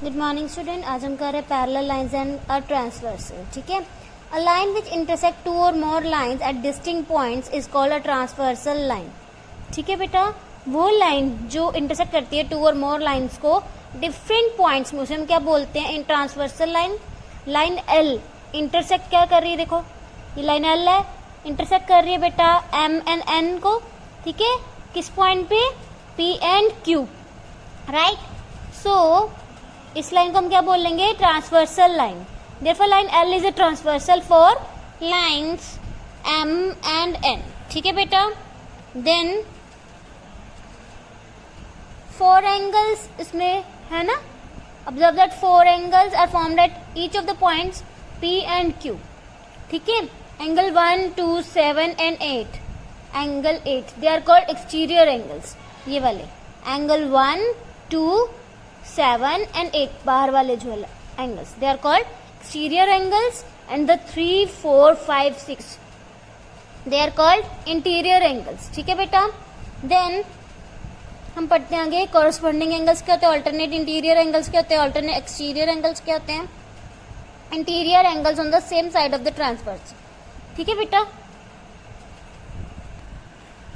Good morning student. आज हम कर रहे हैं parallel lines and a transversal. ठीक है, a line which intersect two or more lines at distinct points is called a transversal line. ठीक है बेटा, वो लाइन जो इंटरसेक्ट करती है टू और मोर लाइंस को डिफरेंट पॉइंट्स में, उसे हम क्या बोलते हैं? In transversal line. Line L intersect क्या कर रही है? देखो ये लाइन एल है, इंटरसेक्ट कर रही है बेटा एम एंड एन को। ठीक है, किस पॉइंट पे? P and Q, right. So इस लाइन को हम क्या बोलेंगे? Transversal line. Therefore line L is a transversal for lines M and N. ठीक है बेटा, देन फोर एंगल्स इसमें है ना। Observe that four angles are formed at each of the points P and Q. ठीक है, angle 1, 2, 7 and 8, angle 8 they are called exterior angles. ये वाले एंगल 1, 2, 7 and 8 बाहर वाले जो angles they are called exterior angles, and the 3, 4, 5, 6 they are called interior angles. ठीक है बेटा, देन हम पढ़ते हैं आगे कॉरस्पॉन्डिंग एंगल्स क्या होते हैं, ऑल्टरनेट इंटीरियर एंगल्स क्या होते हैं, ऑल्टरनेट एक्सटीरियर एंगल्स क्या होते हैं। Interior angles on the same side of the transverse. ठीक है बेटा,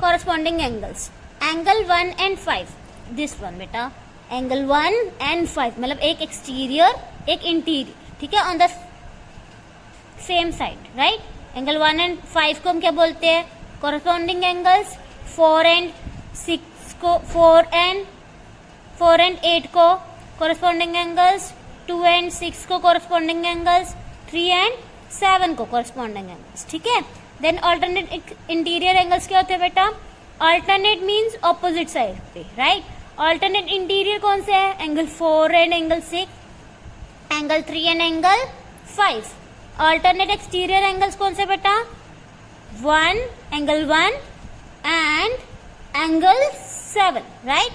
corresponding angles angle 1 and 5, this one बेटा, एंगल 1 and 5 मतलब एक एक्सटीरियर एक इंटीरियर। ठीक है, on the same side, right. Angle 1 and 5 को हम क्या बोलते हैं? Corresponding angles. 4 and 6 को, 4 and 8 को कॉरस्पॉन्डिंग एंगल्स। 2 and 6 को कॉरस्पॉन्डिंग एंगल्स। 3 and 7 को कॉरस्पॉन्डिंग एंगल्स। ठीक है, देन ऑल्टरनेट इंटीरियर एंगल्स क्या होते हैं बेटा? ऑल्टरनेट मीन्स ऑपोजिट साइड पे, राइट। ऑल्टरनेट इंटीरियर कौन से है? Angle 4 and angle 6, angle 3 and angle 5। Alternate exterior angles कौन से बेटा? 1, angle 1 and angle 7, right.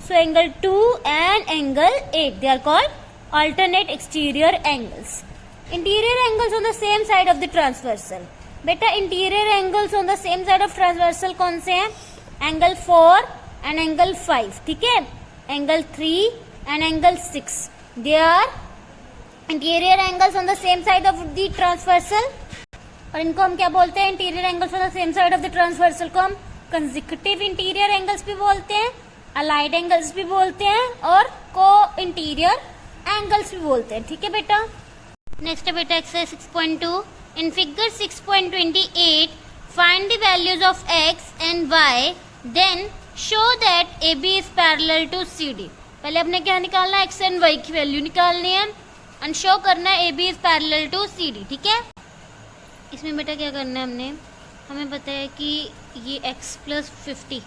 So angle 2 and angle 8 they are called alternate exterior angles. Interior angles on the same side of the transversal. बेटा interior angles on the same side of transversal कौन से हैं? Angle 4 and angle 5, ठीक है, angle 3 and angle 6 they are interior angles on the same side of the transversal। और इनको हम क्या बोलते हैं? interior angles on the same side of the transversal को हम consecutive interior angles भी बोलते हैं, allied angles भी बोलते हैं और co-interior angles भी बोलते हैं। ठीक है बेटा, नेक्स्ट है बेटा exercise 6.2। In figure 6.28 find the values of x and y, then show that A B is parallel to C D. पहले अपने क्या निकालना है? एक्स एंड वाई की वैल्यू निकालनी है एंड शो करना है A B is parallel to C D. ठीक है, इसमें बेटा क्या करना है? हमें पता है कि ये x प्लस 50,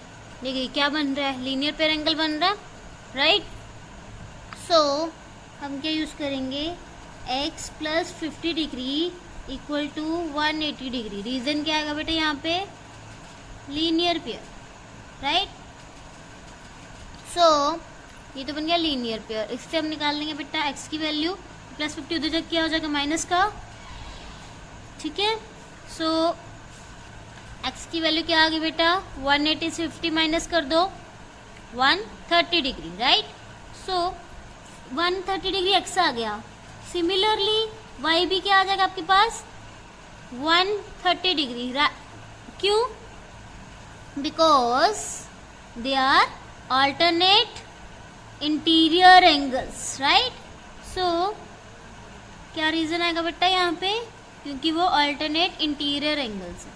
देखिए क्या बन रहा है? लीनियर पेयर एंगल बन रहा है, राइट। सो हम क्या यूज करेंगे? x plus 50 degree equal to 180 degree. Reason क्या आएगा बेटा यहाँ पे? Linear pair, right. सो ये तो बन गया लीनियर पेयर। इससे हम निकाल लेंगे बेटा x की वैल्यू। प्लस 50 उधर जगह क्या हो जाएगा? माइनस का। ठीक है, सो x की वैल्यू क्या आ गई बेटा? 180 से 50 माइनस कर दो, 130 degree, right. So 130 degree x आ गया। सिमिलरली y भी क्या आ जाएगा आपके पास? 130 डिग्री। क्यों? Because they are alternate interior angles, right? So क्या रीजन आएगा बेटा यहाँ पे? क्योंकि वो alternate interior angles है।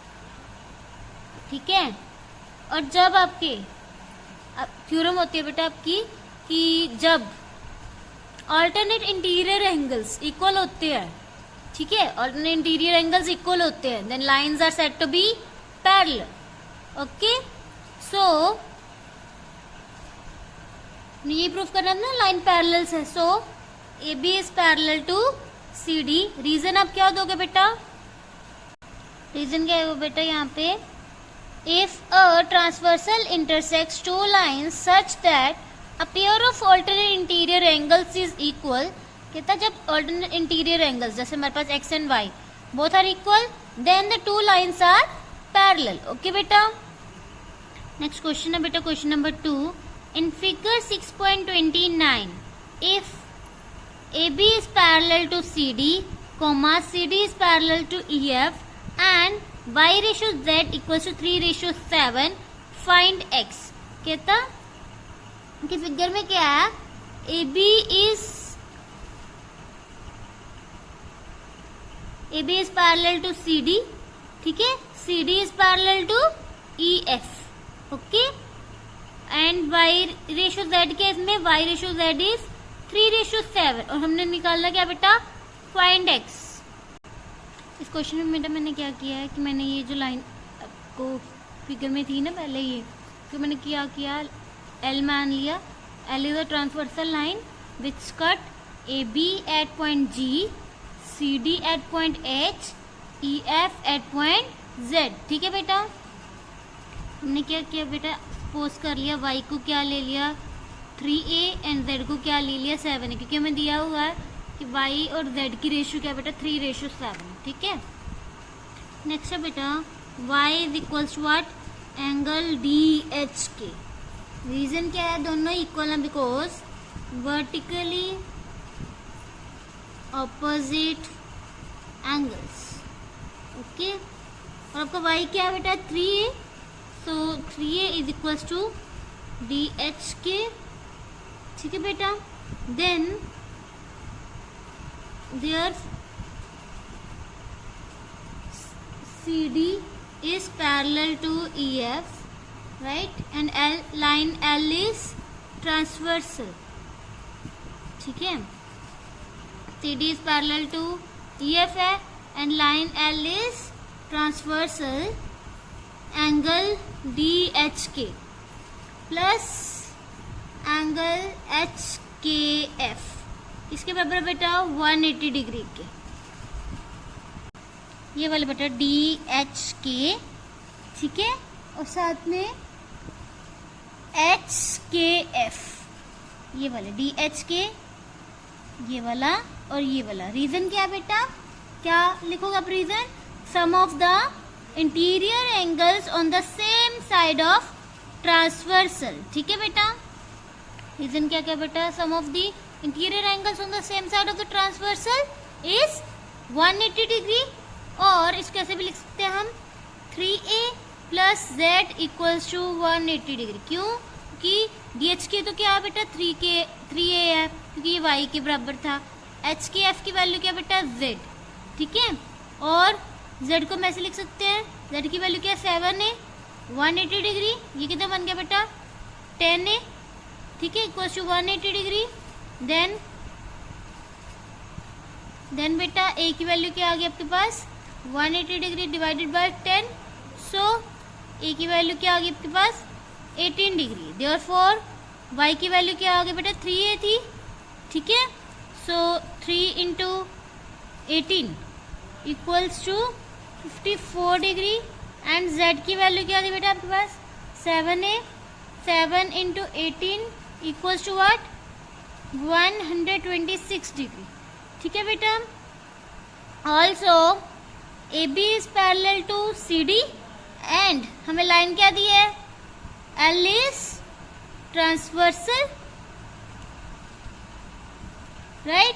ठीक है, और जब आपके थ्योरम होती है बेटा आपकी कि जब alternate interior angles इक्वल होते हैं, ठीक है, alternate interior angles इक्वल होते हैं, then lines are said to be parallel। okay, so ये प्रूफ करना है ना लाइन पैरेलल्स है। So A B is parallel to C D. Reason आप क्या दोगे बेटा? रीजन क्या है वो बेटा यहाँ पे? If a transversal intersects two lines such that a pair of alternate interior angles is equal. कहता जब ऑल्टरनेट इंटीरियर एंगल्स जैसे हमारे पास X and Y both are equal, then the two lines are parallel. Okay बेटा, next question है बेटा question number 2। In figure 6.29, if AB is parallel to CD, comma CD is parallel to EF and y ratio z equals to 3:7. Find x. कहता कि figure में क्या है, AB is parallel to CD, ठीक है, CD is parallel to EF, okay, and y ratio z के इसमें y ratio z is 3:7 और हमने निकालना क्या बेटा, फाइंड x। इस क्वेश्चन में बेटा मैंने क्या किया है कि मैंने ये जो लाइन आपको फिगर में थी ना पहले, ये तो मैंने क्या किया, L मान लिया, L is a transversal line which cut AB at point G, CD at point H, EF at point Z, ठीक है बेटा। हमने क्या किया बेटा, सपोज कर लिया y को क्या ले लिया 3a एंड z को क्या ले लिया 7a, क्योंकि हमें दिया हुआ है कि y और z की रेशियो क्या बेटा 3:7, ठीक है। नेक्स्ट है बेटा y is equals to what, angle DHK। Reason क्या है, दोनों इक्वल है because vertically opposite angles, okay. और आपका y क्या है बेटा 3a, so 3a is equals to DHK, ठीक है बेटा। Then their CD is parallel to EF, right, and line L is transversal, ठीक है। CD is parallel to EF है and line L is transversal, angle DHK plus angle HKF इसके बराबर बेटा 180 degree के, ये वाले बेटा DHK, ठीक है, और साथ में HKF, ये वाले DHK, ये वाला और ये वाला। रीजन क्या बेटा, क्या लिखोगे आप reason, sum of the interior angles on the same side of transversal, ठीक है बेटा। रीजन क्या क्या बेटा, sum of the interior angles on the same side of the transversal is 180 degree, और इसको ऐसे भी लिख सकते हैं हम 3a plus z equals to 180 degree. क्यों, कि DHK तो क्या है बेटा 3a है, क्योंकि ये y के बराबर था। HKF की वैल्यू क्या बेटा z, ठीक है, और z को हम ऐसे लिख सकते हैं, z की वैल्यू क्या है 7a, 180 डिग्री, ये कितना बन गया बेटा 10a, ठीक है, इक्वल्स टू 180 डिग्री। देन बेटा a की वैल्यू क्या आ गई आपके पास 180 degree divided by 10, so a की वैल्यू क्या आ गई आपके पास 18 डिग्री। देयरफॉर y की वैल्यू क्या आ गई बेटा 3a थी, ठीक है, so 3 into 18 equals to 54 degree, and z की वैल्यू क्या थी बेटा आपके पास 7a, 7 into 18 equals to what 126 degree, ठीक है बेटा। Also AB is parallel to CD and हमें लाइन क्या दी है, L is transversal, right,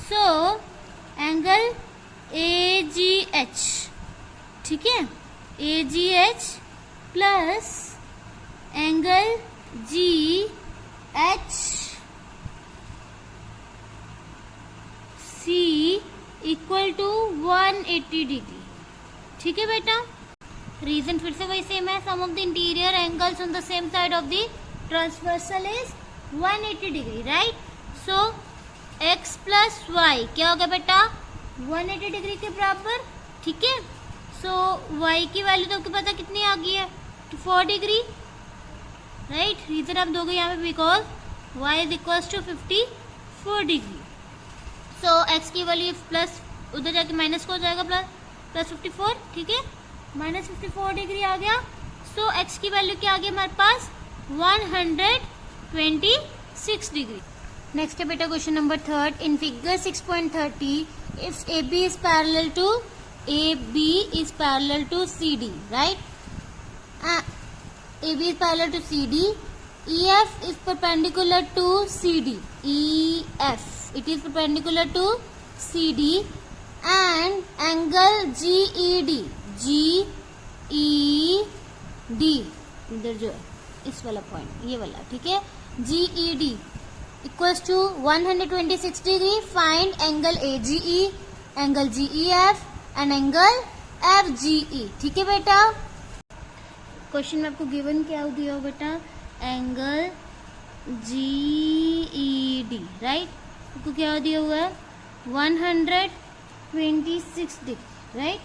so angle AGH, ठीक है, AGH plus angle GHC equal to 180 degree, ठीक है बेटा। रीजन फिर से वही सेम है, sum of the interior angles on the same side of the transversal is 180 degree, right. So x plus Y क्या होगा बेटा 180 डिग्री के बराबर, ठीक है। सो y की वैल्यू तो आपको पता कितनी आ गई है 4 डिग्री, राइट। रीजन आप दोगे यहाँ पे because y is equals to 54 degree. So x की वैल्यू प्लस उधर जाके माइनस को हो जाएगा प्लस 54, ठीक है, माइनस 54 डिग्री आ गया। सो x की वैल्यू क्या आ गई हमारे पास 126 डिग्री। नेक्स्ट है बेटा question number 3 in figure 6.30 if AB is parallel to CD, right, AB is parallel to CD, EF is perpendicular to CD, EF, it is perpendicular to CD and angle GED, GED इधर जो है इस वाला point, ये वाला, ठीक है, GED equals to 126 degree. Find angle AGE, angle GEF and angle FGE. ठीक है बेटा, क्वेश्चन में आपको गिवन क्या दिया हो बेटा, एंगल GED, राइट. आपको क्या दिया हुआ है 126 degree, right.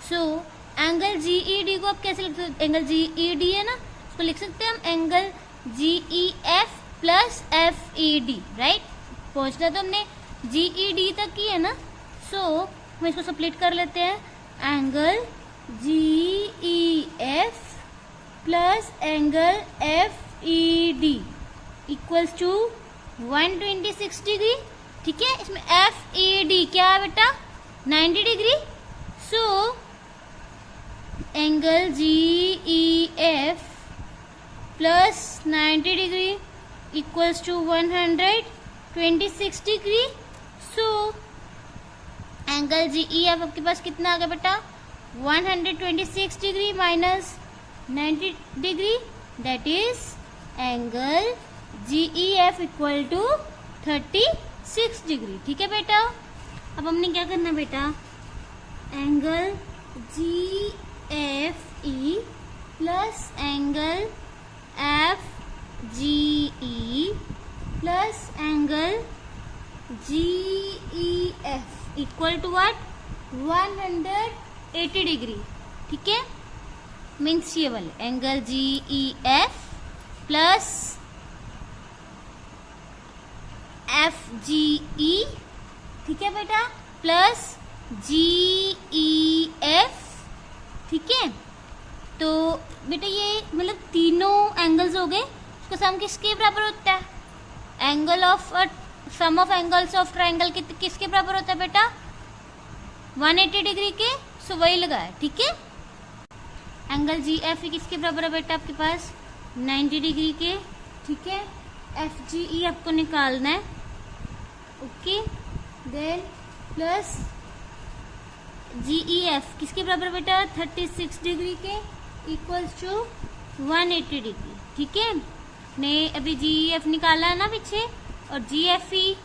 So angle GED को आप कैसे लिख सकते, एंगल GED है ना, उसको लिख सकते हैं हम angle GEF plus FED, right. पहुंचना तो हमने GED तक की है ना, सो हम इसको स्प्लिट कर लेते हैं. Angle GEF plus angle FED equals to 126 degree. ठीक है, इसमें FED क्या है बेटा 90 degree. So angle GEF plus 90 degree equals to 126 degree. So angle GEF आपके पास कितना आ गया बेटा 126 degree minus 90 degree, that is angle GEF equal to 36 degree. ठीक है बेटा, अब हमने क्या करना बेटा, angle GFE plus angle FGE plus angle GEF equal to what 180 degree. ठीक है, मीन्स ये वाले एंगल GEF प्लस FGE, ठीक है बेटा, प्लस GEF. ठीक है, तो बेटा ये मतलब तीनों एंगल्स हो गए. उसका सम किसके बराबर होता है, angle of sum of angles of triangle किसके बराबर होता है बेटा 180 डिग्री के. सो वही लगाया. ठीक है, एंगल GF किसके बराबर है बेटा आपके पास 90 डिग्री के. ठीक है, FGE आपको निकालना है. ओके, देन प्लस GEF किसके बराबर बेटा 36 डिग्री के इक्वल्स टू 180 डिग्री. ठीक है, ने अभी GEF निकाला है ना पीछे, और GFE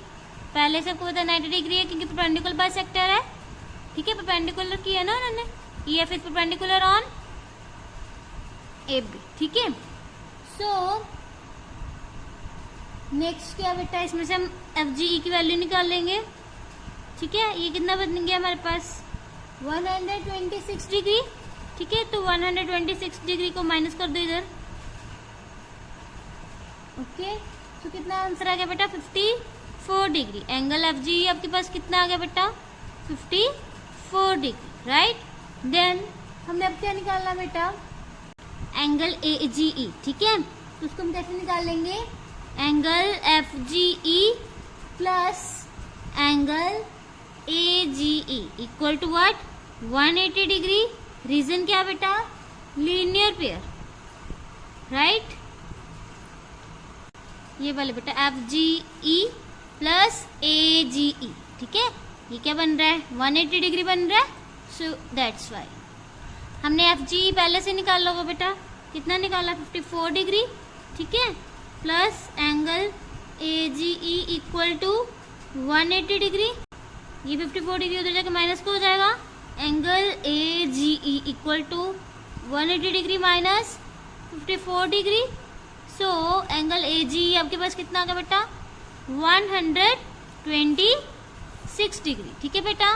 पहले से आपको पता 90 डिग्री है क्योंकि परपेंडिकुलर बाइसेक्टर है. ठीक है, परपेंडिकुलर किया ना उन्होंने, EF is perpendicular on AB. ठीक है, सो नेक्स्ट क्या बेटा, इसमें से हम FGE की वैल्यू निकाल लेंगे. ठीक है, ये कितना बन गया हमारे पास 126 डिग्री. ठीक है, तो 126 डिग्री को माइनस कर दो इधर. ओके, तो कितना आंसर आ गया बेटा 54 डिग्री. एंगल FGE आपके पास कितना आ गया बेटा 54 डिग्री, राइट. देन हमने अब क्या निकालना बेटा एंगल AGE. ठीक है, तो उसको हम कैसे निकाल लेंगे, angle FGE plus angle AGE equal to what 180 degree. Reason क्या बेटा लीनियर पेयर, राइट. ये वाले बेटा FGE प्लस AGE. ठीक है, ये क्या बन रहा है 180 डिग्री बन रहा है. सो दैट्स वाई हमने FGE पहले से निकाल लो बेटा, कितना निकाला 54 डिग्री. ठीक है, plus angle AGE equal to 180 degree. ये 54 डिग्री उधर जाकर माइनस को हो जाएगा. Angle AGE equal to 180 degree minus 54 degree. So angle AGE आपके पास कितना आ गया बेटा 126 डिग्री. ठीक है बेटा,